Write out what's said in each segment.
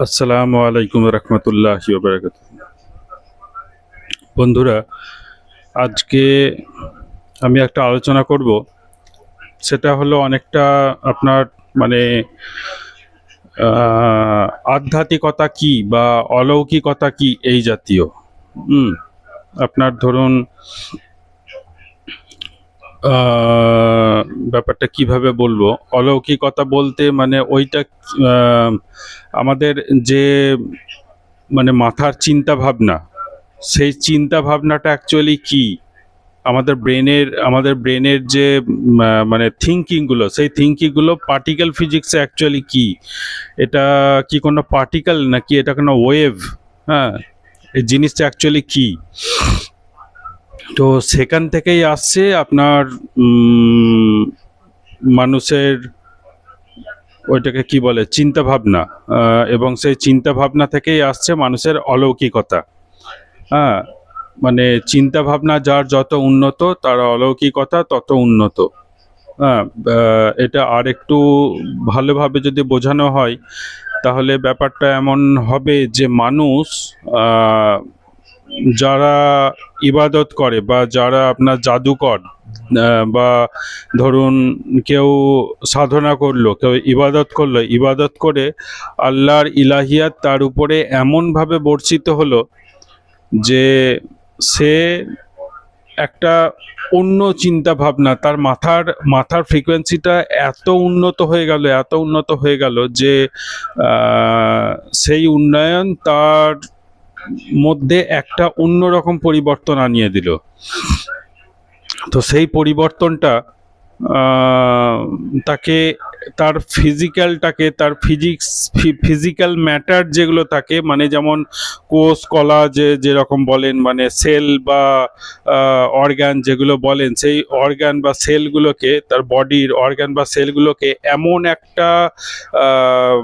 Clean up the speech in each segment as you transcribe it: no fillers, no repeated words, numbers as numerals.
আসসালামু আলাইকুম রহমতুল্লাহি ওয়া বারাকাতুহু। বন্ধুরা, আজকে আমি একটা আলোচনা করব। সেটা হলো অনেকটা আপনার মানে আহ, আধ্যাত্মিকতা কি বা অলৌকিকতা কি এই জাতীয়। হুম আপনার ধরুন আহ, ব্যাপারটা কিভাবে বলবো। অলৌকিকতা বলতে মানে ওইটা আহ, আমাদের যে মানে মাথার চিন্তা ভাবনা, সেই চিন্তা ভাবনাটা অ্যাকচুয়ালি কি, আমাদের ব্রেনের যে মানে থিঙ্কিং গুলো, সেই থিঙ্কিং গুলো পার্টিকেল ফিজিক্সে অ্যাকচুয়ালি কি, এটা কি কোনো পার্টিকেল নাকি এটা কোনো ওয়েভ। হ্যাঁ, এই জিনিসটা অ্যাকচুয়ালি কি। তো সেখান থেকেই আসছে আপনার মানুষের ওইটাকে কি বলে চিন্তা ভাবনা, এবং সেই চিন্তা ভাবনা থেকেই আসছে মানুষের অলৌকিকতা। হ্যাঁ, মানে চিন্তা ভাবনা যার যত উন্নত, তার অলৌকিকতা তত উন্নত। হ্যাঁ, এটা আর একটু ভালোভাবে যদি বোঝানো হয়, তাহলে ব্যাপারটা এমন হবে যে মানুষ আহ, যারা ইবাদত করে বা যারা আপনার জাদুকর, বা ধরুন কেউ সাধনা করলো, কেউ ইবাদত করলো, ইবাদত করে আল্লাহর ইলাহিয়াত তার উপরে এমনভাবে বর্ষিত হলো যে সে একটা অন্য চিন্তা ভাবনা, তার মাথার মাথার ফ্রিকোয়েন্সিটা এত উন্নত হয়ে গেল, এত উন্নত হয়ে গেল যে সেই উন্নয়ন তার মধ্যে একটা অন্যরকম পরিবর্তন আনিয়ে দিল। তো সেই পরিবর্তনটা আহ, তাকে তার ফিজিক্যালটাকে, তার ফিজিক্যাল ম্যাটার যেগুলো থাকে, মানে যেমন কোষ কলা যেরকম বলেন, মানে সেল বা অর্গান যেগুলো বলেন, সেই অর্গান বা সেলগুলোকে, তার বডির অর্গান বা সেলগুলোকে এমন একটা আহ,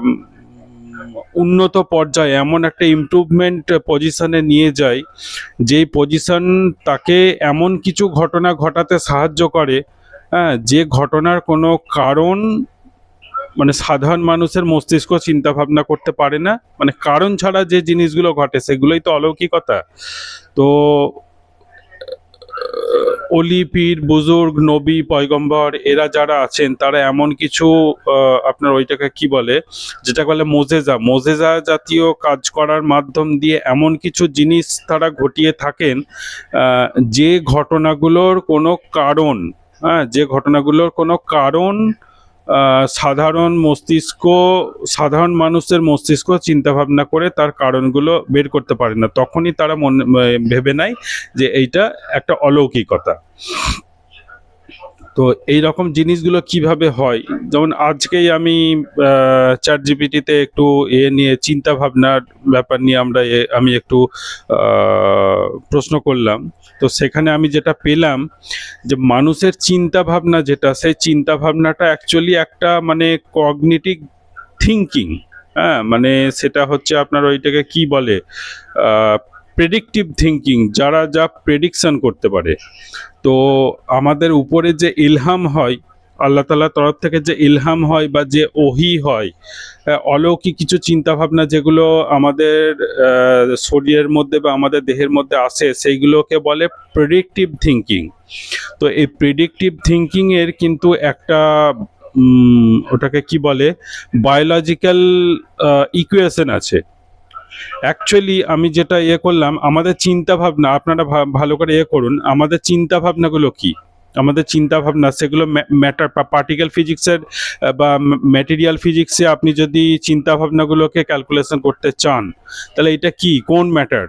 উন্নত পর্যায়ে, এমন একটা ইমপ্রুভমেন্ট পজিশনে নিয়ে যায়, যেই পজিশন তাকে এমন কিছু ঘটনা ঘটাতে সাহায্য করে, হ্যাঁ, যে ঘটনার কোনো কারণ মানে সাধারণ মানুষের মস্তিষ্ক চিন্তা ভাবনা করতে পারে না। মানে কারণ ছাড়া যে জিনিসগুলো ঘটে সেগুলোই তো অলৌকিকতা। তো অলি পীর বুজুর্গ নবী পয়গম্বর এরা যারা আছেন, তারা এমন কিছু আপনার ওইটাকে কি বলে, যেটা বলে মোজেজা, মোজেজা জাতীয় কাজ করার মাধ্যম দিয়ে এমন কিছু জিনিস তারা ঘটিয়ে থাকেন, যে ঘটনাগুলোর কোনো কারণ, হ্যাঁ, যে ঘটনাগুলোর কোনো কারণ সাধারণ মস্তিষ্ক, সাধারণ মানুষের মস্তিষ্ক চিন্তা ভাবনা করে তার কারণগুলো বের করতে পারে না। তখনই তারা মনে ভেবে নেয় যে এইটা একটা অলৌকিকতা। তো এই রকম জিনিসগুলো কিভাবে হয়, যেমন আজকেই আমি চ্যাট জিপিটিতে একটু নিয়ে চিন্তা ভাবনার ব্যাপার নিয়ে আমি একটু প্রশ্ন করলাম। তো সেখানে আমি যেটা পেলাম যে মানুষের চিন্তা ভাবনা যেটা, সেই চিন্তা ভাবনাটা অ্যাকচুয়ালি একটা মানে কগনিটিভ থিঙ্কিং। হ্যাঁ, মানে সেটা হচ্ছে আপনার ওইটাকে কি বলে, প্রেডিক্টিভ থিঙ্কিং, যারা যা প্রেডিকশন করতে পারে। তো আমাদের উপরে যে ইলহাম হয়, আল্লাহ তাআলার তরফ থেকে যে ইলহাম হয় বা যে ওহী হয়, অলৌকিক কিছু চিন্তা ভাবনা যেগুলো আমাদের শরীরের মধ্যে বা আমাদের দেহের মধ্যে আসে, সেইগুলোকে বলে প্রেডিক্টিভ থিঙ্কিং। তো এই প্রেডিক্টিভ থিঙ্কিং এর কিন্তু একটা ওটাকে কি বলে, বায়োলজিক্যাল ইকুয়েশন আছে। অ্যাকচুয়ালি আমি যেটা করলাম, আমাদের চিন্তা ভাবনা, আপনারা ভালো করে করুন, আমাদের চিন্তা ভাবনাগুলো কি, আমাদের চিন্তা ভাবনা সেগুলো ম্যাটার বা পার্টিকেল ফিজিক্সের বা ম্যাটেরিয়াল ফিজিক্সে আপনি যদি চিন্তা ভাবনাগুলোকে ক্যালকুলেশন করতে চান, তাহলে এটা কি, কোন ম্যাটার।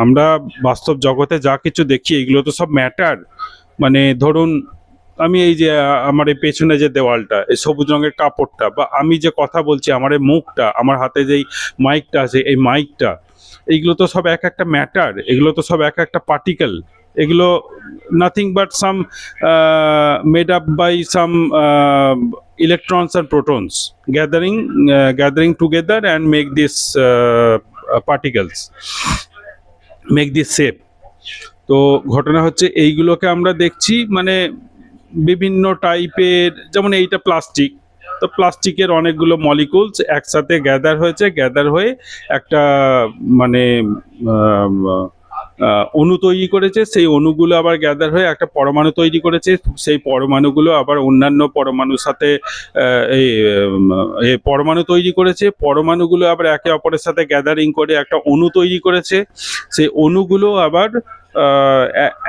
আমরা বাস্তব জগতে যা কিছু দেখি এগুলো তো সব ম্যাটার। মানে ধরুন আমি এই যে আমার এই পেছনে যে দেওয়ালটা, এই সবুজ রঙের কাপড়টা, বা আমি যে কথা বলছি, আমার এই মুখটা, আমার হাতে যেই মাইকটা আছে, এই মাইকটা, এইগুলো তো সব এক একটা ম্যাটার, এগুলো তো সব এক একটা পার্টিকেল। এগুলো nothing but some made up by some electrons and protons gathering together and make this particles, make this shape. তো ঘটনা হচ্ছে এইগুলোকে আমরা দেখছি মানে বিভিন্ন টাইপের, যেমন এইটা প্লাস্টিক, তো প্লাস্টিকের অনেকগুলো মলিকুলস একসাথে গ্যাদার হয়েছে, গ্যাদার হয়ে একটা মানে অণু তৈরি করেছে। সেই অণুগুলো আবার গ্যাদার হয়ে একটা পরমাণু তৈরি করেছে। সেই পরমাণুগুলো আবার অন্যান্য পরমাণুর সাথে এই পরমাণু তৈরি করেছে। পরমাণুগুলো আবার একে অপরের সাথে গ্যাদারিং করে একটা অণু তৈরি করেছে। সেই অণুগুলো আবার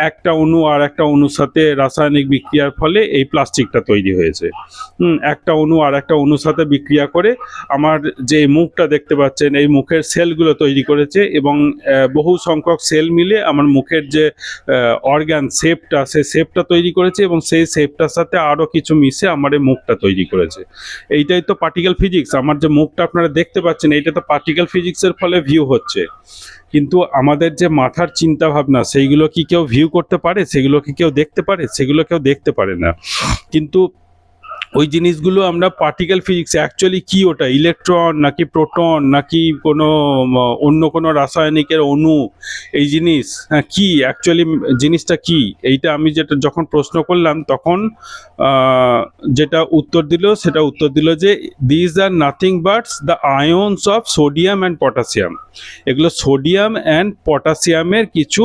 একটা অণু আর একটা অণুর সাথে রাসায়নিক বিক্রিয়ার ফলে এই প্লাস্টিকটা তৈরি হয়েছে। একটা অণু আর একটা অণুর সাথে বিক্রিয়া করে আমার যে মুখটা দেখতে পাচ্ছেন, এই মুখের সেলগুলো তৈরি করেছে এবং বহু সংখ্যক সেল মিলে আমার মুখের যে অর্গান শেপটা, সেই শেপটা তৈরি করেছে এবং সেই শেপটার সাথে আরও কিছু মিশে আমার এই মুখটা তৈরি করেছে। এইটাই তো পার্টিকেল ফিজিক্স। আমার যে মুখটা আপনারা দেখতে পাচ্ছেন, এইটা তো পার্টিকেল ফিজিক্সের ফলে ভিউ হচ্ছে। কিন্তু আমাদের যে মাথার চিন্তা ভাবনা, সেইগুলো কি কেউ ভিউ করতে পারে? সেগুলো কি কেউ দেখতে পারে? সেগুলো কেউ দেখতে পারে না। কিন্তু ওই জিনিসগুলো আমরা পার্টিকেল ফিজিক্স অ্যাকচুয়ালি কি, ওটা ইলেকট্রন নাকি প্রোটন নাকি কোনো অন্য কোনো রাসায়নিকের অণু, এই জিনিস হ্যাঁ কি অ্যাকচুয়ালি জিনিসটা কি, এইটা আমি যেটা যখন প্রশ্ন করলাম তখন যেটা উত্তর দিল যে this are nothing but the ions of sodium and potassium. এগুলো সোডিয়াম অ্যান্ড পটাশিয়ামের কিছু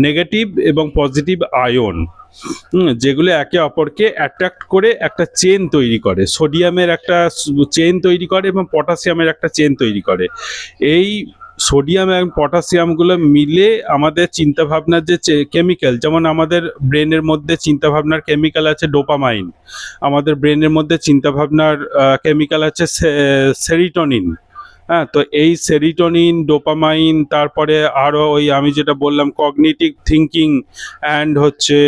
নেগেটিভ এবং পজিটিভ আয়ন, যেগুলো একে অপরকে অ্যাট্রাক্ট করে একটা চেন তৈরি করে। সোডিয়ামের একটা চেন তৈরি করে এবং পটাশিয়ামের একটা চেন তৈরি করে। এই সোডিয়াম এবং পটাশিয়ামগুলো মিলে আমাদের চিন্তাভাবনার যে কেমিক্যাল, যেমন আমাদের ব্রেনের মধ্যে চিন্তাভাবনার কেমিক্যাল আছে ডোপামাইন, আমাদের ব্রেনের মধ্যে চিন্তাভাবনার কেমিক্যাল আছে সেরিটোনিন। হ্যাঁ, তো এই সেরিটোনিন, ডোপামাইন, তারপরে আরও ওই আমি যেটা বললাম কগনিটিভ থিঙ্কিং অ্যান্ড হচ্ছে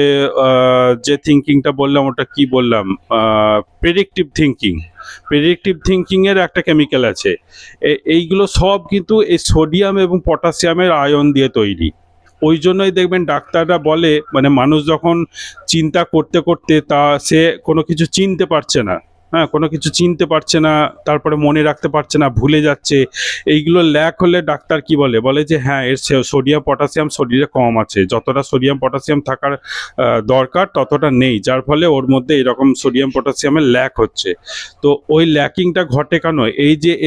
যে থিঙ্কিংটা বললাম ওটা কি বললাম, প্রেডিক্টিভ থিঙ্কিংয়ের একটা কেমিক্যাল আছে। এইগুলো সব কিন্তু এই সোডিয়াম এবং পটাশিয়ামের আয়ন দিয়ে তৈরি। ওই জন্যই দেখবেন ডাক্তাররা বলে, মানে মানুষ যখন চিন্তা করতে করতে সে কোনো কিছু চিনতে পারছে না, হ্যাঁ কোনো কিছু চিনতে পারছে না, তারপরে মনে রাখতে পারছে না, ভুলে যাচ্ছে, এইগুলো ল্যাক হলে ডাক্তার কি বলে যে হ্যাঁ এর সোডিয়াম পটাশিয়াম শরীরে কম আছে, যতটা সোডিয়াম পটাশিয়াম থাকার দরকার ততটা নেই, যার ফলে ওর মধ্যে এরকম সোডিয়াম পটাশিয়ামের ল্যাক হচ্ছে। তো ওই ল্যাকিংটা ঘটে কেন?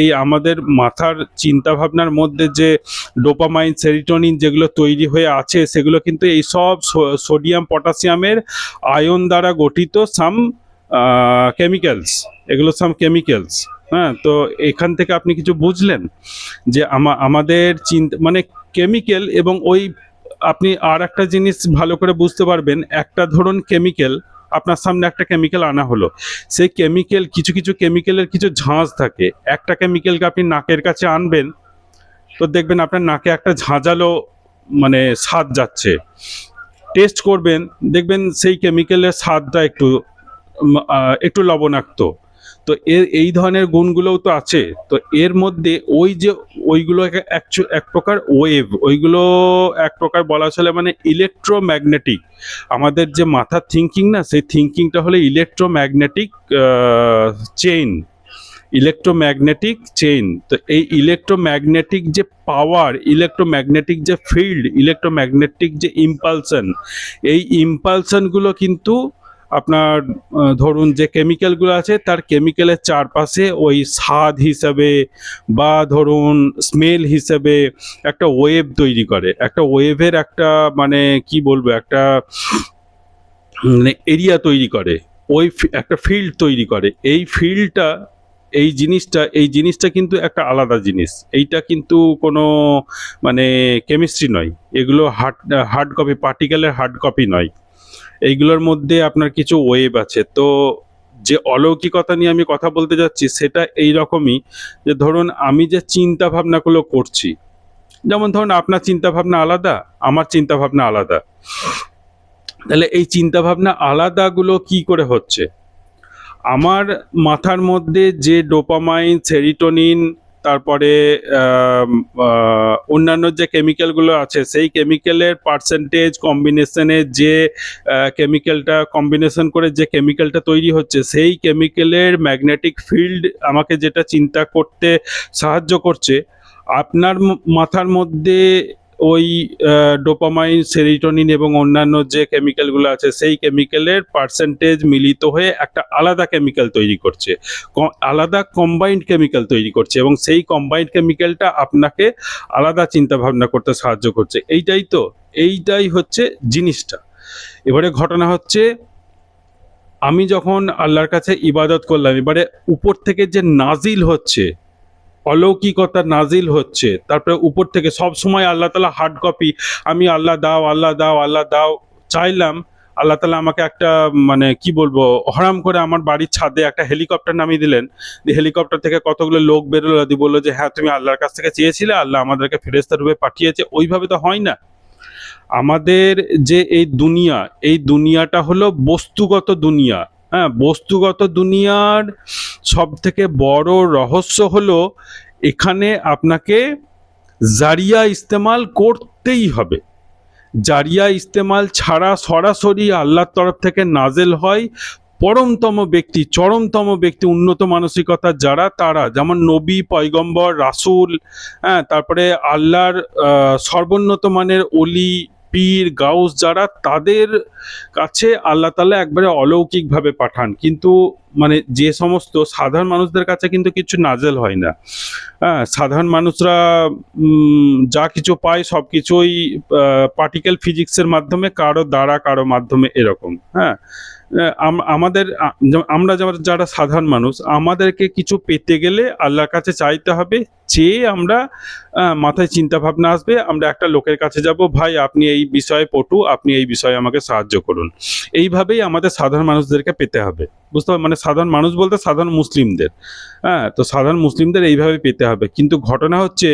এই আমাদের মাথার চিন্তাভাবনার মধ্যে যে ডোপামাইন, সেরিটোনিন যেগুলো তৈরি হয়ে আছে, সেগুলো কিন্তু এই সব সোডিয়াম পটাশিয়ামের আয়ন দ্বারা গঠিত কেমিক্যালস, এগুলো কেমিক্যালস। হ্যাঁ, তো এখান থেকে আপনি কিছু বুঝলেন যে আমাদের মানে কেমিক্যাল। এবং ওই আপনি আর একটা জিনিস ভালো করে বুঝতে পারবেন, একটা ধরুন কেমিক্যাল, আপনার সামনে একটা কেমিক্যাল আনা হলো, সেই কেমিক্যাল কিছু কেমিক্যালের কিছু ঝাঁজ থাকে। একটা কেমিক্যালকে আপনি নাকের কাছে আনবেন, তো দেখবেন আপনার নাকে একটা ঝাঁঝালো মানে স্বাদ যাচ্ছে। টেস্ট করবেন, দেখবেন সেই কেমিক্যালের স্বাদটা একটু লবণাক্ত। তো এই ধরনের গুণগুলোও তো আছে। তো এর মধ্যে ওইগুলো এক প্রকার ওয়েভ, ওইগুলো এক প্রকার বলা চলে মানে ইলেকট্রোম্যাগনেটিক। আমাদের যে মাথার থিঙ্কিং না, সেই থিঙ্কিংটা হলো ইলেকট্রোম্যাগনেটিক চেইন। তো এই ইলেকট্রোম্যাগনেটিক যে পাওয়ার, ইলেকট্রোম্যাগনেটিক যে ফিল্ড, ইলেকট্রোম্যাগনেটিক যে ইম্পালশন, এই ইম্পালশনগুলো কিন্তু আপনার ধরুন যে কেমিক্যালগুলো আছে তার কেমিক্যালের চারপাশে ওই স্বাদ হিসাবে বা ধরুন স্মেল হিসাবে একটা ওয়েভ তৈরি করে। একটা ওয়েভের একটা মানে কি বলবো, একটা মানে এরিয়া তৈরি করে, ওই একটা ফিল্ড তৈরি করে। এই ফিল্ডটা, এই জিনিসটা কিন্তু একটা আলাদা জিনিস। এইটা কিন্তু কোনো মানে কেমিস্ট্রি নয়, এগুলো হার্ড কপি, পার্টিকেলের হার্ড কপি নয়। এইগুলোর মধ্যে আপনার কিছু ওয়েভ আছে। তো যে অলৌকিকতা নিয়ে আমি কথা বলতে যাচ্ছি সেটা এই রকমই, যে ধরুন আমি যে চিন্তা ভাবনাগুলো করছি, যেমন ধরুন আপনার চিন্তা ভাবনা আলাদা, আমার চিন্তা ভাবনা আলাদা, তাহলে এই চিন্তা ভাবনা আলাদাগুলো কি করে হচ্ছে? আমার মাথার মধ্যে যে ডোপামাইন, সেরিটোনিন, তারপরে অন্যান্য যে কেমিক্যালগুলো আছে, সেই কেমিক্যালের পার্সেন্টেজ কম্বিনেশনে যে কেমিক্যালটা কম্বিনেশন করে যে কেমিক্যালটা তৈরি হচ্ছে, সেই কেমিক্যালের ম্যাগনেটিক ফিল্ড আমাকে যেটা চিন্তা করতে সাহায্য করছে। আপনার মাথার মধ্যে ওই ডোপামাইন, সেরিটোনিন এবং অন্যান্য যে কেমিক্যালগুলো আছে সেই কেমিক্যালের পার্সেন্টেজ মিলিত হয়ে একটা আলাদা কেমিক্যাল তৈরি করছে, আলাদা কম্বাইন্ড কেমিক্যাল তৈরি করছে, এবং সেই কম্বাইন্ড কেমিক্যালটা আপনাকে আলাদা চিন্তা ভাবনা করতে সাহায্য করছে। এইটাই হচ্ছে জিনিসটা। এবারে ঘটনা হচ্ছে, আমি যখন আল্লাহর কাছে ইবাদত করলাম, এবারে উপর থেকে যে নাজিল হচ্ছে, অলৌকিকতা নাজিল হচ্ছে, তারপরে উপর থেকে সব সময় আল্লাহ তাআলা হার্ড কপি, আমি আল্লাহ দাও আল্লাহ দাও আল্লাহ দাও চাইলাম, আল্লাহ তাআলা আমাকে একটা মানে কি বলবো, হরাম করে আমার বাড়ির ছাদে একটা হেলিকপ্টার নামিয়ে দিলেন। দিয়ে হেলিকপ্টার থেকে কতগুলো লোক বেরোলো, দিয়ে বললো যে হ্যাঁ তুমি আল্লাহর কাছ থেকে চেয়েছিলে, আল্লাহ আমাদেরকে ফেরেশতা রূপে পাঠিয়েছে। ওইভাবে তো হয় না। আমাদের যে এই দুনিয়াটা হলো বস্তুগত দুনিয়া। হ্যাঁ, বস্তুগত দুনিয়ার সব থেকে বড় রহস্য হলো, এখানে আপনাকে জারিয়া ইস্তেমাল করতেই হবে। জারিয়া ইস্তেমাল ছাড়া সরাসরি আল্লাহর তরফ থেকে নাজেল হয় পরমতম ব্যক্তি, চরমতম ব্যক্তি, উন্নত মানসিকতা যারা, তারা যেমন নবী, পয়গম্বর, রাসূল, হ্যাঁ, তারপরে আল্লাহর সর্বোন্নত মানের অলি, পীর, গাউস যারা, তাদের কাছে আল্লাহ তাআলা একবারে অলৌকিকভাবে পাঠান। কিন্তু মানে যে সমস্ত সাধারণ মানুষদের কাছে কিন্তু কিছু নাজেল হয় না। হ্যাঁ, সাধারণ মানুষরা যা কিছু পায় সব কিছুই পার্টিকেল ফিজিক্সের মাধ্যমে, কারো দ্বারা কারো মাধ্যমে, এরকম। হ্যাঁ, আমরা যারা সাধারণ মানুষ, আমাদেরকে কিছু পেতে গেলে আল্লাহর কাছে চাইতে হবে, চেয়ে আমরা মাথায় চিন্তা ভাবনা আসবে, আমরা একটা লোকের কাছে যাব, ভাই আপনি এই বিষয়ে পটু, আপনি এই বিষয়ে আমাকে সাহায্য করুন। এইভাবেই আমাদের সাধারণ মানুষদেরকে পেতে হবে, বুঝতে হবে? মানে সাধারণ মানুষ বলতে সাধারণ মুসলিমদের। হ্যাঁ, তো সাধারণ মুসলিমদের এইভাবে পেতে হবে। কিন্তু ঘটনা হচ্ছে,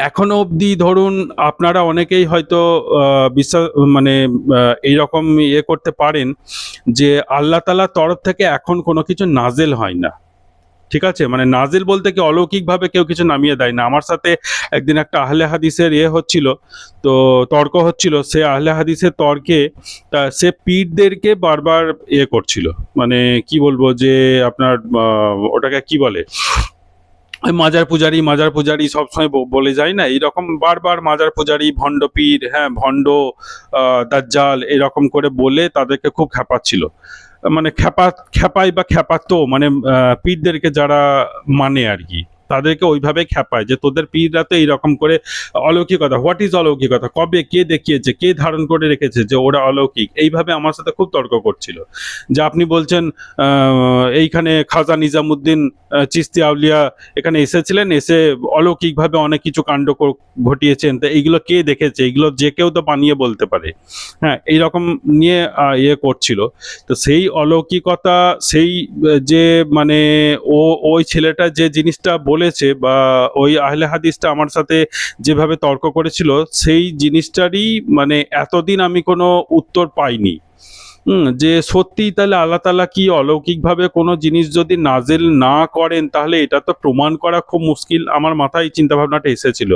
এখনো অবধি ধরুন আপনারা অনেকেই হয়তো বিশ্বাস মানে এইরকম করতে পারেন যে আল্লাহ তাআলার তরফ থেকে এখন কোনো কিছু নাজেল হয় না। ঠিক আছে, মানে নাজিল বলতে কি অলৌকিকভাবে কেউ কিছু নামিয়ে দেয় না। আমার সাথে একদিন একটা আহলে হাদিসের হচ্ছিল, তো তর্ক হচ্ছিল। সে আহলে হাদিসের তর্কে সে পীরদেরকে বারবার করছিল, মানে কি বলবো যে আপনার ওটাকে কি বলে, ওই মাজার পূজারি সবসময় বলে যায় না, এইরকম বারবার মাজার পূজারি, ভণ্ড পীর, হ্যাঁ ভণ্ড, দাজ্জাল, এরকম করে বলে তাদেরকে খুব খ্যাপাচ্ছিল। মানে খ্যাপায় বা খ্যাপাতো, মানে পীরদেরকে যারা মানে আর কি, তাদেরকে ওইভাবে খ্যাপায় যে তোদের পীররা তো এইরকম করে অলৌকিকতা, হোয়াট ইজ অলৌকিকতা, কবে কে দেখিয়েছে, কে ধারণ করে রেখেছে যে ওরা অলৌকিক। এইভাবে আমার সাথে খুব তর্ক করছিল যে আপনি বলছেন এইখানে খাজা নিজামুদ্দিন চিশতি আউলিয়া এখানে এসেছিলেন, এসে অলৌকিকভাবে অনেক কিছু কাণ্ড ঘটিয়েছেন, তো এইগুলো কে দেখেছে, এইগুলো যে কেউ তো বানিয়ে বলতে পারে। হ্যাঁ, এইরকম নিয়ে করছিল। তো সেই অলৌকিকতা, সেই যে মানে ওই ছেলেটা যে জিনিসটা বলেছে, বা ওই আহলে হাদিসটা আমার সাথে যেভাবে তর্ক করেছিল, সেই জিনিসটারই মানে এতদিন আমি কোনো উত্তর পাইনি। যে সত্যি তাহলে আল্লাহ তাআলা কি অলৌকিকভাবে কোনো জিনিস যদি নাজিল না করেন, তাহলে এটা তো প্রমাণ করা খুব মুশকিল। আমার মাথায় চিন্তা ভাবনাটা এসেছিল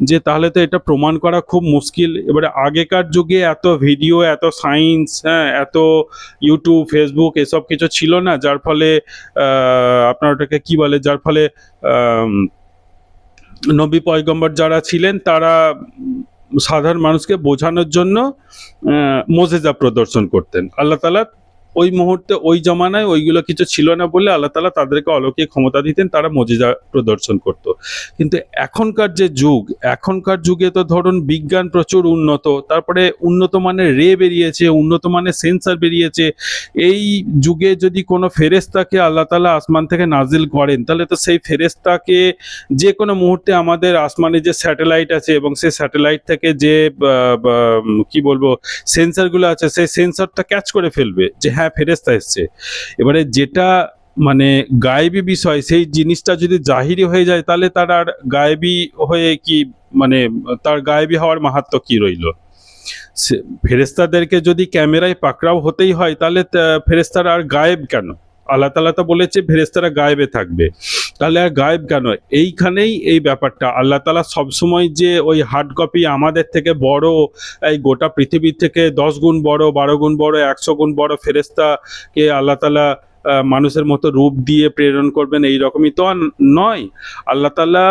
যে তাহলে তো এটা প্রমাণ করা খুব মুশকিল। এবারে আগেকার যুগে এত ভিডিও, এত সায়েন্স, হ্যাঁ, এত ইউটিউব, ফেসবুক এসব কিছু ছিল না, যার ফলে আপনার ওটাকে কি বলে, যার ফলে নবী পয়গম্বর যারা ছিলেন, তারা সাধারণ মানুষকে বোঝানোর জন্য মোজেজা প্রদর্শন করতেন। আল্লাহ তাআলা ওই মুহূর্তে, ওই জমানায় ওইগুলো কিছু ছিল না বলে আল্লাহ তাআলা তাদেরকে অলৌকিক ক্ষমতা দিতেন, তারা মোজেজা প্রদর্শন করত। কিন্তু এখনকার যে যুগ, এখনকার যুগে তো ধরুন বিজ্ঞান প্রচুর উন্নত, তারপরে উন্নত মানের বেরিয়েছে, উন্নত মানের সেন্সার বেরিয়েছে। এই যুগে যদি কোনো ফেরেশতাকে আল্লাহ তাআলা আসমান থেকে নাজিল করেন, তাহলে তো সেই ফেরেশতাকে যে কোনো মুহূর্তে আমাদের আসমানে যে স্যাটেলাইট আছে, এবং সেই স্যাটেলাইট থেকে যে কি বলবো সেন্সারগুলো আছে, সেই সেন্সারটা ক্যাচ করে ফেলবে যে হ্যাঁ ফেরেশতা এসছে। এবারে যেটা মানে গায়েবী বিষয়, সেই জিনিসটা যদি জাহিরি হয়ে যায়, তাহলে তার আর গায়েবী হয়ে কি, মানে তার গায়েবী হওয়ার মাহাত্ম্য কি রইল? ফেরেশতাদেরকে যদি ক্যামেরায় পাকড়াও হতেই হয়, তাহলে ফেরেশতারা আর গায়েব কেন? আল্লাহ তাআলা তো বলেছে ফেরেশতারা গায়েবে থাকবে, তাহলে আর গায়েব কেন? এইখানেই এই ব্যাপারটা। আল্লাহ তাআলা সবসময় যে ওই হার্ড কপি আমাদের থেকে বড়, এই গোটা পৃথিবীর থেকে 10 গুণ বড়, 12 গুণ বড়, 100 গুণ বড় ফেরেশতাকে আল্লাহ তাআলা মানুষের মতো রূপ দিয়ে প্রেরণ করবেন, এই রকমই তো আর নয়। আল্লাহ তাআলা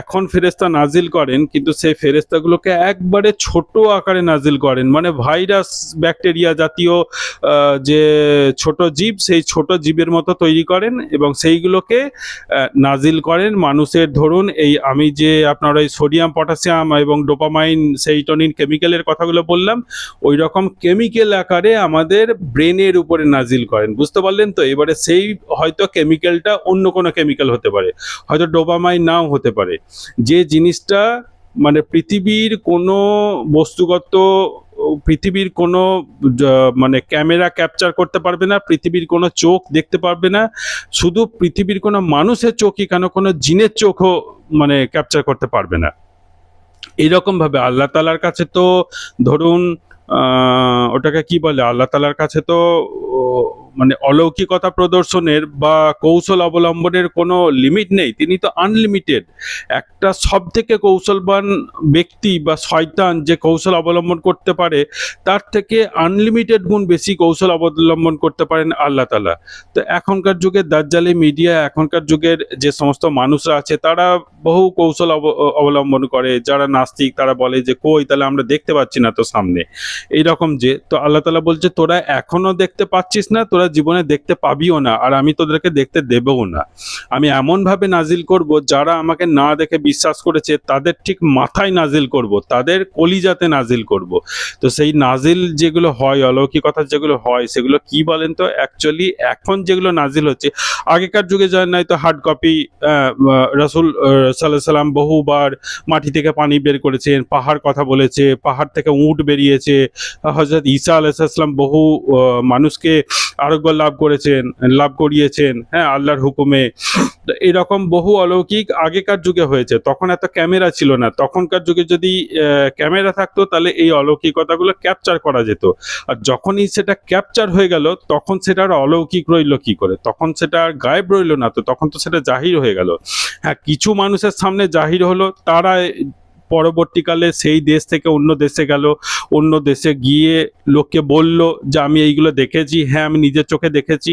এখন ফেরেশতা নাজিল করেন, কিন্তু সেই ফেরেশতাগুলোকে একবারে ছোট আকারে নাজিল করেন, মানে ভাইরাস ব্যাকটেরিয়া জাতীয় যে ছোট জীব, সেই ছোট জীবের মতো তৈরি করেন এবং সেইগুলোকে নাজিল করেন মানুষের। ধরুন এই আমি যে আপনার ওই সোডিয়াম পটাশিয়াম এবং ডোপামাইন সেইটোনিন কেমিক্যালের কথাগুলো বললাম, ওই রকম কেমিক্যাল আকারে আমাদের ব্রেনের উপরে নাজিল করেন। বুঝতে পারলেন তো? এবারে সেই হয়তো কেমিক্যালটা অন্য কোনো কেমিক্যাল হতে পারে, হয়তো ডোপামাইন নাও হতে পারে। যে জিনিসটা মানে পৃথিবীর কোনো বস্তুগত, পৃথিবীর কোনো মানে ক্যামেরা ক্যাপচার করতে পারবে না, পৃথিবীর কোনো চোখ দেখতে পারবে না, শুধু পৃথিবীর কোনো মানুষের চোখই কেন, কোনো জিনের চোখও মানে ক্যাপচার করতে পারবে না। এইরকম ভাবে আল্লাহ তাআলার কাছে তো ধরুন ওটাকে কি বলে, আল্লাহ তাআলার কাছে তো মানে অলৌকিকতা প্রদর্শনের বা কৌশল অবলম্বনের কোনো লিমিট নেই, তিনি তো আনলিমিটেড। একটা সব থেকে কৌশলবান ব্যক্তি বা শয়তান যে কৌশল অবলম্বন করতে পারে, তার থেকে আনলিমিটেড গুণ বেশি কৌশল অবলম্বন করতে পারেন আল্লাহ তাআলা। তো এখনকার যুগের দাজ্জালি মিডিয়া, এখনকার যুগের যে সমস্ত মানুষরা আছে, তারা বহু কৌশল অবলম্বন করে। যারা নাস্তিক তারা বলে যে কই, তাহলে আমরা দেখতে পাচ্ছি না তো সামনে, এইরকম যে। তো আল্লাহ তাআলা বলছে তোরা এখনো দেখতে পাচ্ছিস না, তোরা জীবনে দেখতে পাবিও না, আর আমি তোদেরকে দেখতে দেবও না। আমি এমন ভাবে নাজিল করব, যারা আমাকে না দেখে বিশ্বাস করেছে তাদের ঠিক মাথায় নাজিল করব, তাদের কলিজাতে নাজিল করব। তো সেই নাজিল যেগুলো হয়, অলৌকিকতা যেগুলো হয়, সেগুলো কি বলেন তো? অ্যাকচুয়ালি এখন যেগুলো নাজিল হচ্ছে, আগেকার যুগে যায় নাই তো হার্ড কপি, রাসূল সাল্লাল্লাহু আলাইহি সাল্লাম বহুবার মাটি থেকে পানি বের করেছেন, পাহাড় কথা বলেছে, পাহাড় থেকে উট বেরিয়েছে, হযরত ঈসা আলাইহিস সালাম বহু মানুষকে আরোগ্য লাভ করিয়েছেন, হ্যাঁ, আল্লাহর হুকুমে। তো এরকম বহু অলৌকিক আগেকার যুগে হয়েছে। তখন এত ক্যামেরা ছিল না, তখনকার যুগে যদি ক্যামেরা থাকতো তাহলে এই অলৌকিকতাগুলো ক্যাপচার করা যেত। আর যখনই সেটা ক্যাপচার হয়ে গেল, তখন সেটা আর অলৌকিক রইল কি করে? তখন সেটা আর গায়েব রইল না, তো তখন তো সেটা জাহির হয়ে গেল। হ্যাঁ, কিছু মানুষের সামনে জাহির হলো, তারা পরবর্তীকালে সেই দেশ থেকে অন্য দেশে গেল, অন্য দেশে গিয়ে লোককে বলল যে আমি এইগুলো দেখেছি, হ্যাঁ আমি নিজের চোখে দেখেছি।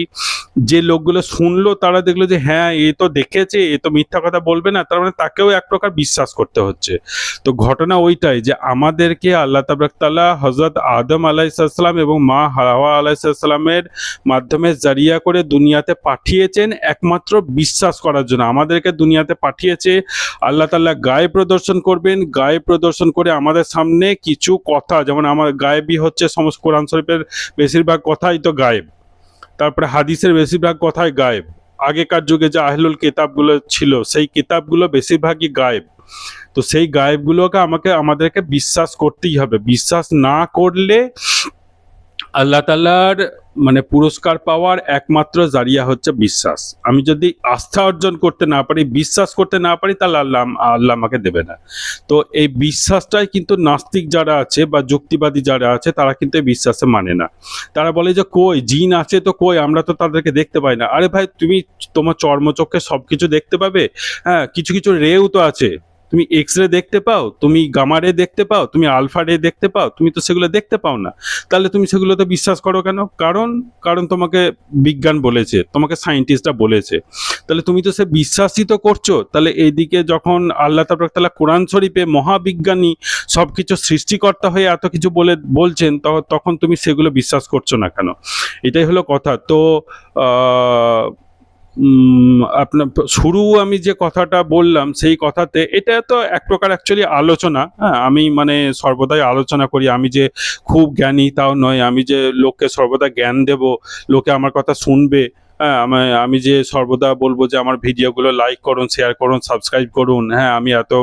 যে লোকগুলো শুনলো তারা দেখলো যে হ্যাঁ এ তো দেখেছে, এ তো মিথ্যা কথা বলবে না, তার মানে তাকেও এক প্রকার বিশ্বাস করতে হচ্ছে। তো ঘটনা ওইটাই যে আমাদেরকে আল্লাহ তাআলা হযরত আদম আলাইহিস সালাম এবং মা হাওয়া আলাইহিস সালামের মাধ্যমে জারিয়া করে দুনিয়াতে পাঠিয়েছেন একমাত্র বিশ্বাস করার জন্য। আমাদেরকে দুনিয়াতে পাঠিয়েছে, আল্লাহ তাআলা গায়েব প্রদর্শন করবেন, গায়েব প্রদর্শন করে আমাদের সামনে কিছু কথা, যেমন আমার গায়েবই হচ্ছে সমস্ত কোরআন শরীফের বেশিরভাগ কথাই তো গায়েব, তারপরে হাদিসের বেশিরভাগ কথাই গায়েব। আগেকার যুগে যে আহলুল কিতাবগুলো ছিল, সেই কিতাবগুলো বেশিরভাগই গায়েব। তো সেই গায়েবগুলোকে আমাদেরকে বিশ্বাস করতেই হবে। বিশ্বাস না করলে আল্লাহ তাআলার মানে পুরস্কার পাওয়ার একমাত্র জারিয়া হচ্ছে বিশ্বাস। আমি যদি আস্থা অর্জন করতে না পারি, বিশ্বাস করতে না পারি, তাহলে আল্লাহ আমাকে দেবে না। তো এই বিশ্বাসটাই কিন্তু নাস্তিক যারা আছে বা যুক্তিবাদী যারা আছে, তারা কিন্তু এই বিশ্বাসে মানে না। তারা বলে যে কই জিন আছে, তো কই আমরা তো তাদেরকে দেখতে পাই না। আরে ভাই, তুমি তোমার চর্মচক্ষে সবকিছু দেখতে পাবে? হ্যাঁ, কিছু কিছু রেও তো আছে, তুমি এক্স রে দেখতে পাও, তুমি গামা রে দেখতে পাও, তুমি আলফা রে দেখতে পাও, তুমি তো সেগুলো দেখতে পাও না। তাহলে তুমি সেগুলোতে বিশ্বাস করো কেন? কারণ তোমাকে বিজ্ঞান বলেছে, তোমাকে সায়েন্টিস্টরা বলেছে, তাহলে তুমি তো সে বিশ্বাসই তো করছো। তাহলে এইদিকে যখন আল্লাহ তাআলা কোরআন শরীফে মহাবিজ্ঞানী সবকিছু সৃষ্টিকর্তা হয়ে এত কিছু বলছেন, তখন তুমি সেগুলো বিশ্বাস করছো না কেন? এটাই হলো কথা। তো আপনার শুরু আমি যে কথাটা বললাম, সেই কথাতে এটা তো এক প্রকার অ্যাকচুয়ালি আলোচনা। হ্যাঁ, আমি মানে সর্বদাই আলোচনা করি, আমি যে খুব জ্ঞানী তাও নয়, আমি যে লোককে সর্বদা জ্ঞান দেব, লোকে আমার কথা শুনবে, হ্যাঁ, আমি যে সর্বদা বলবো যে আমার ভিডিওগুলো লাইক করুন, শেয়ার করুন, সাবস্ক্রাইব করুন, হ্যাঁ আমি এত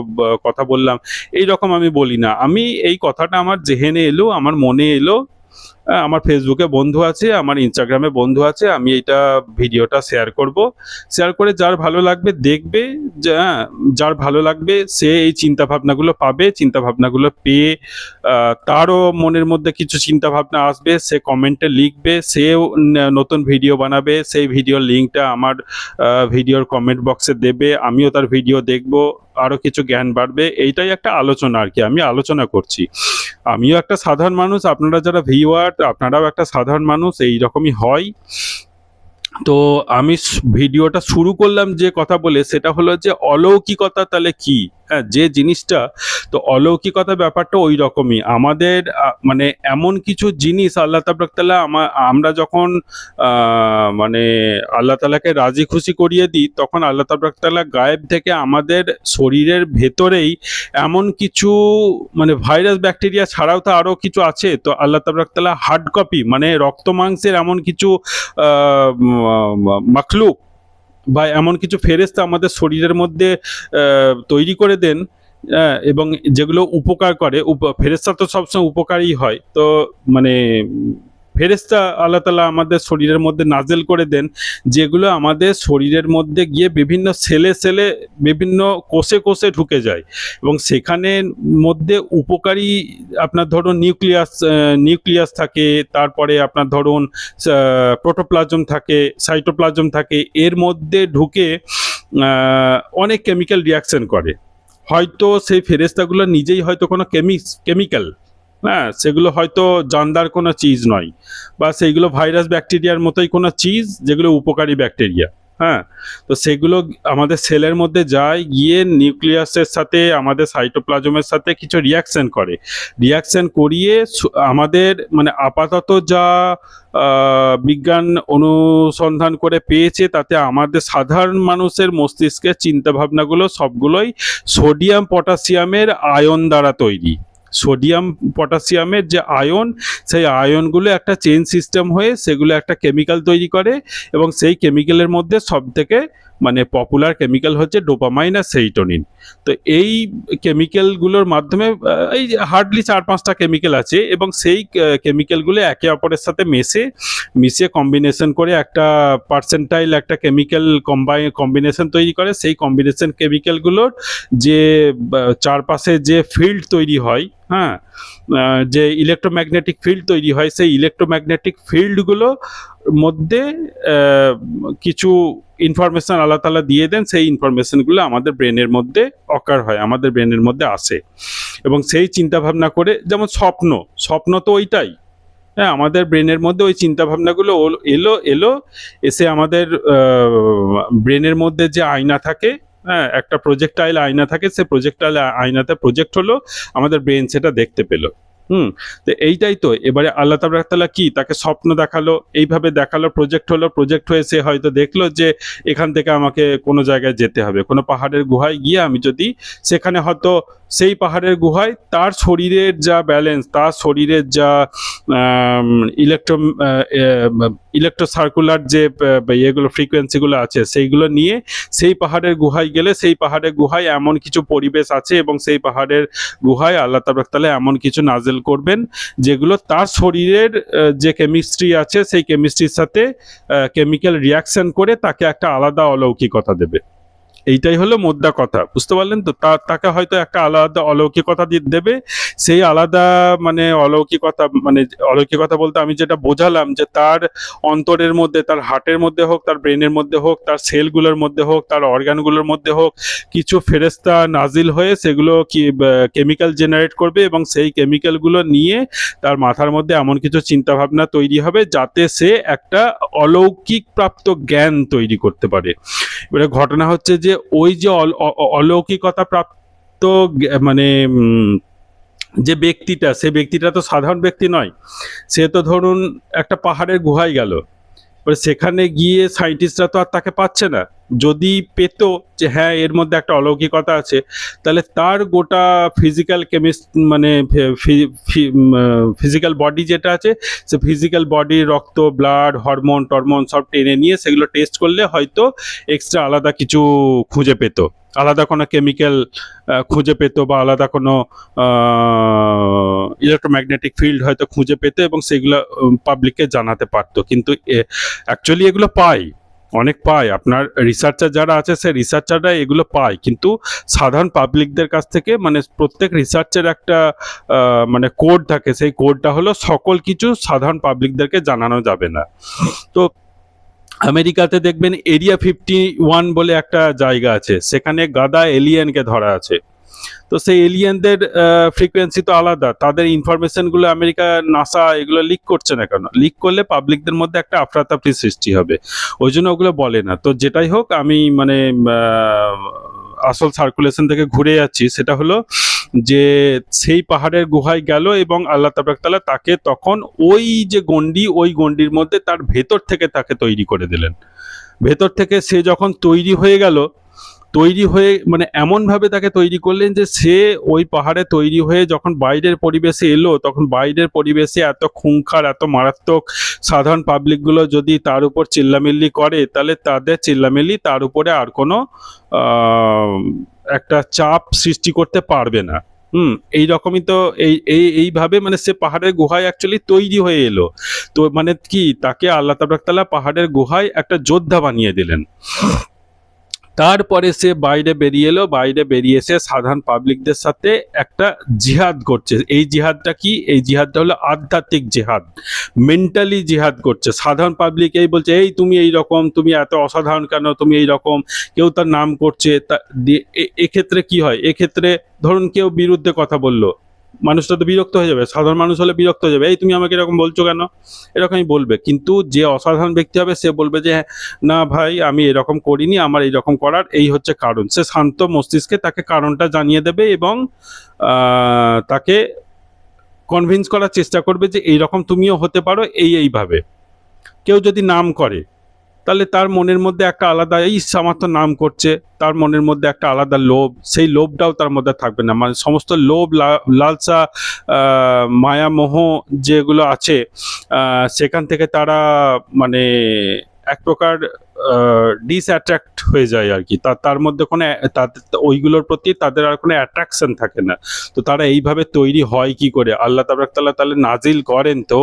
কথা বললাম, এই রকম আমি বলি না। আমি এই কথাটা আমার জেহেনে এলো, আমার মনে এলো, আমার ফেসবুকে বন্ধু আছে, আমার ইনস্টাগ্রামে বন্ধু আছে, আমি এইটা ভিডিওটা শেয়ার করব। শেয়ার করে যার ভালো লাগবে দেখবে, যার ভালো লাগবে সে এই চিন্তাভাবনাগুলো পাবে, চিন্তাভাবনাগুলো পেয়ে তারও মনের মধ্যে কিছু চিন্তাভাবনা আসবে, সে কমেন্টে লিখবে, সেও নতুন ভিডিও বানাবে, সেই ভিডিওর লিঙ্কটা আমার ভিডিওর কমেন্ট বক্সে দেবে, আমিও তার ভিডিও দেখব, আরও কিছু জ্ঞান বাড়বে। এইটাই একটা আলোচনা আর কি, আমি আলোচনা করছি। আমিও একটা সাধারণ মানুষ, আপনারা যারা ভিউয়ার আপনারাও একটা সাধারণ মানুষ, এই রকমই হয়। তো আমি ভিডিওটা শুরু করলাম যে কথা বলে, সেটা হলো যে অলৌকিকতা তাহলে কি। হ্যাঁ, যে জিনিসটা, তো অলৌকিকতা ব্যাপারটা ওই রকমই আমাদের মানে এমন কিছু জিনিস আল্লাহ তাবারক তাআলা আমরা যখন মানে আল্লাহ তাআলাকে রাজি খুশি করিয়ে দিই, তখন আল্লাহ তাবারক তাআলা গায়েব থেকে আমাদের শরীরের ভেতরেই এমন কিছু মানে ভাইরাস ব্যাকটেরিয়া ছাড়াও তো আরো কিছু আছে, তো আল্লাহ তাবারক তাআলা হার্ড কপি মানে রক্ত মাংসের এমন কিছু মাখলুক বা এমন কিছু ফেরেশতা আমাদের শরীরের মধ্যে তৈরি করে দেন, এবং যেগুলো উপকার করে। ফেরেশতা তো সবসময় উপকারী হয়, তো মানে ফেরেশতা আল্লাহ তাআলা আমাদের শরীরের মধ্যে নাজেল করে দেন, যেগুলো আমাদের শরীরের মধ্যে গিয়ে বিভিন্ন সেলে সেলে বিভিন্ন কোষে কোষে ঢুকে যায়, এবং সেখানে মধ্যে উপকারী আপনার ধরুন নিউক্লিয়াস থাকে, তারপরে আপনার ধরুন প্রোটোপ্লাজম থাকে, সাইটোপ্লাজম থাকে, এর মধ্যে ঢুকে অনেক কেমিক্যাল রিয়াকশন করে। হয়তো সেই ফেরেশতাগুলো নিজেই হয়তো কোনো কেমিক্যাল, হ্যাঁ, সেগুলো হয়তো জানদার কোনো চিজ নয়, বা সেইগুলো ভাইরাস ব্যাকটেরিয়ার মতোই কোনো চিজ, যেগুলো উপকারী ব্যাকটেরিয়া। হ্যাঁ, তো সেগুলো আমাদের সেলের মধ্যে যায়, গিয়ে নিউক্লিয়াসের সাথে আমাদের সাইটোপ্লাজমের সাথে কিছু রিয়াকশন করিয়ে আমাদের মানে আপাতত যা বিজ্ঞান অনুসন্ধান করে পেয়েছে, তাতে আমাদের সাধারণ মানুষের মস্তিষ্কের চিন্তাভাবনাগুলো সবগুলোই সোডিয়াম পটাশিয়ামের আয়ন দ্বারা তৈরি। সোডিয়াম পটাশিয়ামের যে আয়ন, সেই আয়নগুলো একটা চেইন সিস্টেম হয়ে সেগুলো একটা কেমিক্যাল তৈরি করে, এবং সেই কেমিক্যালের মধ্যে সবথেকে মানে পপুলার কেমিক্যাল হচ্ছে ডোপামাইন আর সেরিটোনিন। তো এই কেমিক্যালগুলোর মাধ্যমে এই হার্ডলি 4-5টা কেমিক্যাল আছে, এবং সেই কেমিক্যালগুলো একে অপরের সাথে মিশিয়ে কম্বিনেশন করে একটা পার্সেন্টাইল একটা কেমিক্যাল কম্বিনেশন তৈরি করে। সেই কম্বিনেশন কেমিক্যালগুলোর যে চারপাশে যে ফিল্ড তৈরি হয়, হ্যাঁ, যে ইলেকট্রোম্যাগনেটিক ফিল্ড তৈরি হয়, সেই ইলেকট্রোম্যাগনেটিক ফিল্ডগুলো মধ্যে কিছু ইনফরমেশন আল্লাহ তাআলা দিয়ে দেন, সেই ইনফরমেশনগুলো আমাদের ব্রেনের মধ্যে অকার হয়, আমাদের ব্রেনের মধ্যে আসে, এবং সেই চিন্তা ভাবনা করে, যেমন স্বপ্ন তো ওইটাই। হ্যাঁ, আমাদের ব্রেনের মধ্যে ওই চিন্তা ভাবনাগুলো এলো এসে আমাদের ব্রেনের মধ্যে যে আয়না থাকে, হ্যাঁ, একটা প্রজেক্টাইল আয়না থাকে, সে প্রজেক্টাইল আয়নাতে প্রজেক্ট হলো, আমাদের ব্রেন সেটা দেখতে পেলো। তো এইটাই তো, এবারে আল্লাহ তাবারক তাআলা কি তাকে স্বপ্ন দেখালো, এইভাবে দেখালো, প্রজেক্ট হয়ে সে হয়তো দেখলো যে এখান থেকে আমাকে কোনো জায়গায় যেতে হবে, কোনো পাহাড়ের গুহায় গিয়ে আমি যদি সেখানে হয়তো সেই পাহাড়ের গুহায় তার শরীরের যা ব্যালেন্স, তার শরীরের যা ইলেকট্রো সার্কুলার যে এগুলো ফ্রিকোয়েন্সিগুলো আছে, সেইগুলো নিয়ে সেই পাহাড়ের গুহায় গেলে, সেই পাহাড়ের গুহায় এমন কিছু পরিবেশ আছে, এবং সেই পাহাড়ের গুহায় আল্লাহ তাবারক তাআলা এমন কিছু নাজেল করবেন, যেগুলো তার শরীরের যে কেমিস্ট্রি আছে, সেই কেমিস্ট্রির সাথে কেমিক্যাল রিয়াকশন করে তাকে একটা আলাদা অলৌকিকতা দেবে। এইটাই হলো মোদ্দা কথা, বুঝতে পারলেন তো। তাকে হয়তো একটা আলাদা অলৌকিকতা দেবে, সেই আলাদা মানে অলৌকিকতা বলতে আমি যেটা বোঝালাম, যে তার অন্তরের মধ্যে, তার হার্টের মধ্যে হোক, তার ব্রেনের মধ্যে হোক, তার সেলগুলোর মধ্যে হোক, তার অর্গানগুলোর মধ্যে হোক, কিছু ফেরেশতা নাজিল হয়ে সেগুলো কি কেমিক্যাল জেনারেট করবে, এবং সেই কেমিক্যালগুলো নিয়ে তার মাথার মধ্যে এমন কিছু চিন্তাভাবনা তৈরি হবে, যাতে সে একটা অলৌকিক প্রাপ্ত জ্ঞান তৈরি করতে পারে। এবারে ঘটনা হচ্ছে যে ওই যে অলৌকিকতা প্রাপ্ত মানে যে ব্যক্তিটা, সে ব্যক্তিটা তো সাধারণ ব্যক্তি নয়, সে তো ধরুন একটা পাহাড়ের গুহায় গেল, সেখানে গিয়ে সায়েন্টিস্টরা তো আর তাকে পাচ্ছে না। যদি পেত যে হ্যাঁ এর মধ্যে একটা অলৌকিকতা আছে, তাহলে তার গোটা ফিজিক্যাল মানে ফিজিক্যাল বডি যেটা আছে, সে ফিজিক্যাল বডি, রক্ত, ব্লাড, হরমোন টরমোন সব টেনে নিয়ে সেগুলো টেস্ট করলে হয়তো এক্সট্রা আলাদা কিছু খুঁজে পেত, আলাদা কোনো কেমিক্যাল খুঁজে পেত, বা আলাদা কোনো ইলেকট্রোম্যাগনেটিক ফিল্ড হয়তো খুঁজে পেত, এবং সেগুলো পাবলিককে জানাতে পারতো। কিন্তু অ্যাকচুয়ালি এগুলো অনেক পায়, আপনার রিসার্চার যারা আছে, সে রিসার্চাররা এগুলো পায়, কিন্তু সাধারণ পাবলিকদের কাছ থেকে মানে প্রত্যেক রিসার্চের একটা মানে কোড থাকে, সেই কোডটা হলো সকল কিছু সাধারণ পাবলিকদেরকে জানানো যাবে না। তো আমেরিকাতে দেখবেন এরিয়া 51 বলে একটা জায়গা আছে, সেখানে গাদা এলিয়েনকে ধরা আছে। তো সেই এলিয়েনদের ফ্রিকোয়েন্সি তো আলাদা, তাদের ইনফরমেশনগুলো আমেরিকা নাসা এগুলো লিক করছে না কেন? লিক করলে পাবলিকদের মধ্যে একটা আফরাতাফরি সৃষ্টি হবে, ওই জন্য ওগুলো বলে না। তো যেটাই হোক, আমি মানে আসল সার্কুলেশন থেকে ঘুরে যাচ্ছি, সেটা হলো যে সেই পাহাড়ের গুহায় গেল এবং আল্লাহ তাআলা তাকে তখন ওই যে গণ্ডি, ওই গণ্ডির মধ্যে তার ভেতর থেকে তাকে তৈরি করে দিলেন। ভেতর থেকে সে যখন তৈরি হয়ে গেল, তৈরি হয়ে মানে এমনভাবে তাকে তৈরি করলেন যে সে ওই পাহাড়ে তৈরি হয়ে যখন বাইরের পরিবেশে এলো, তখন বাইরের পরিবেশে এত খুংখার, এত মারাত্মক, সাধারণ পাবলিকগুলো যদি তার উপর চিল্লামিল্লি করে, তাহলে তাদের চিল্লামিল্লি তার উপরে আর কোনো একটা চাপ সৃষ্টি করতে পারবে না। এইরকমই তো এইভাবে মানে সে পাহাড়ের গুহায় অ্যাকচুয়ালি তৈরি হয়ে এলো। তো মানে কি, তাকে আল্লাহ তাআলা পাহাড়ের গুহায় একটা যোদ্ধা বানিয়ে দিলেন। তারপরে সে বাইরে বেরিয়ে এলো, বাইরে বেরিয়ে এসে সাধারণ পাবলিকদের সাথে একটা জিহাদ করছে। এই জিহাদটা কি? এই জিহাদটা হলো আধ্যাত্মিক জিহাদ, মেন্টালি জিহাদ করছে। সাধারণ পাবলিক এই বলছে, এই তুমি এই রকম, তুমি এত অসাধারণ কেন, তুমি এই রকম, কেউ তার নাম করছে। এক্ষেত্রে কি হয়? এক্ষেত্রে ধরুন কেউ বিরুদ্ধে কথা বললো, মানুষটা তো বিরক্ত হয়ে যাবে, সাধারণ মানুষ হলে বিরক্ত হয়ে যাবে, এই তুমি আমাকে এরকম বলছো কেন, এরকমই বলবে। কিন্তু যে অসাধারণ ব্যক্তি হবে সে বলবে যে না ভাই, আমি এরকম করিনি, আমার এইরকম করার এই হচ্ছে কারণ। সে শান্ত মস্তিষ্কে তাকে কারণটা জানিয়ে দেবে এবং তাকে কনভিন্স করার চেষ্টা করবে যে এইরকম তুমিও হতে পারো এইভাবে। কেউ যদি নাম করে, তাহলে তার মনের মধ্যে একটা আলাদা, এই আমার তো নাম করছে, তার মনের মধ্যে একটা আলাদা লোভ, সেই লোভটাও তার মধ্যে থাকবে না। মানে সমস্ত লোভ, লালসা, মায়া, মোহ যেগুলো আছে, সেখান থেকে তারা মানে এক প্রকার ডিসঅ্যাট্রাক্ট হয়ে যায় আর কি। তার মধ্যে কোনো ওইগুলোর প্রতি তাদের আর কোনো অ্যাট্রাকশন থাকে না। তো তারা এইভাবে তৈরি হয় কি করে? আল্লাহ তাআলা তাহলে নাজিল করেন, তো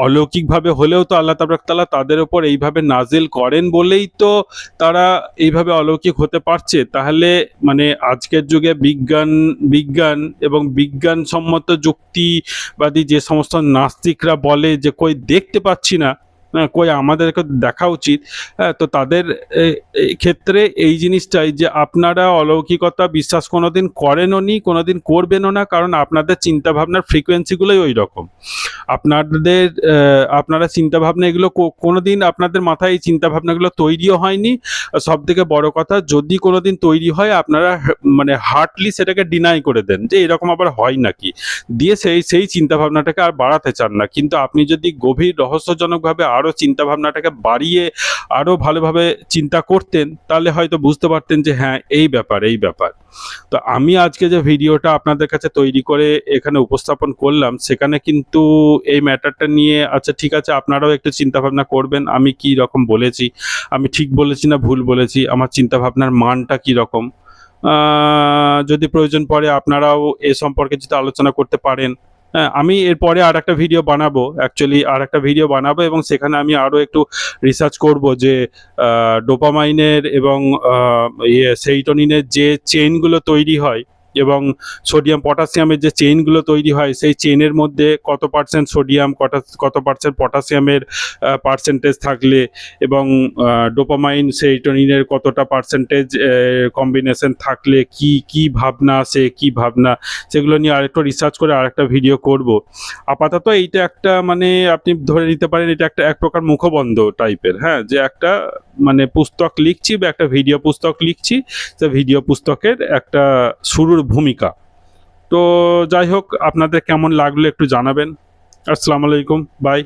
অলৌকিকভাবে হলেও তো আল্লাহ তাআলা তাদের উপর এইভাবে নাজিল করেন বলেই তো তারা এইভাবে অলৌকিক হতে পারছে। তাহলে মানে আজকের যুগে বিজ্ঞান এবং বিজ্ঞানসম্মত যুক্তিবাদী যে সমস্ত নাস্তিকরা বলে যে কই দেখতে পাচ্ছি না, কই আমাদেরকে দেখা উচিত, তো তাদের ক্ষেত্রে এই জিনিসটাই যে আপনারা অলৌকিকতা বিশ্বাস কোনোদিন করেনও নি, কোনোদিন করবেনও না, কারণ আপনাদের চিন্তাভাবনার ফ্রিকোয়েন্সিগুলোই ওই রকম। আপনারা চিন্তাভাবনা এগুলো কোনোদিন আপনাদের মাথায় এই চিন্তাভাবনাগুলো তৈরিও হয়নি। সব থেকে বড় কথা, যদি কোনোদিন তৈরি হয় আপনারা মানে হার্টলি সেটাকে ডিনাই করে দেন যে এরকম আবার হয় নাকি, দিয়ে সেই চিন্তাভাবনাটাকে আর বাড়াতে চান না। কিন্তু আপনি যদি গভীর রহস্যজনকভাবে আরও চিন্তাভাবনাটাকে বাড়িয়ে আরও ভালোভাবে চিন্তা করতেন, তাহলে হয়তো বুঝতে পারতেন যে হ্যাঁ এই ব্যাপার। তো আমি আজকে যে ভিডিওটা আপনাদের কাছে তৈরি করে এখানে উপস্থাপন করলাম, সেখানে কিন্তু এই ম্যাটারটা নিয়ে আচ্ছা ঠিক আছে আপনারাও একটু চিন্তাভাবনা করবেন আমি কি রকম বলেছি, আমি ঠিক বলেছি না ভুল বলেছি, আমার চিন্তাভাবনার মানটা কি রকম। যদি প্রয়োজন পড়ে আপনারাও এ সম্পর্কে যদি আলোচনা করতে পারেন। হ্যাঁ, আমি এরপরে আর একটা ভিডিও বানাবো এবং সেখানে আমি আরও একটু রিসার্চ করব যে ডোপামাইনের এবং সেরিটোনিনের যে চেইনগুলো তৈরি হয় এবং সোডিয়াম পটাশিয়ামের যে চেইনগুলো তৈরি হয়, সেই চেইনের মধ্যে কত পার্সেন্ট সোডিয়াম, কত পার্সেন্ট পটাশিয়ামের পার্সেন্টেজ থাকলে এবং ডোপামাইন সেরিটোনিনের কতটা পার্সেন্টেজ কম্বিনেশন থাকলে কি ভাবনা আসে, কি ভাবনা, সেগুলো নিয়ে আরেকটু রিসার্চ করে আরেকটা ভিডিও করব। আপাতত এইটা একটা মানে আপনি ধরে নিতে পারেন এটা একটা এক প্রকার মুখবন্ধ টাইপের, হ্যাঁ, যে একটা মানে পুস্তক লিখছি বা একটা ভিডিও পুস্তক লিখছি, সে ভিডিও পুস্তকের একটা শুরুর ভূমিকা। তো যাই হোক, আপনাদের কেমন লাগলো একটু জানাবেন। আসসালামু আলাইকুম, বাই।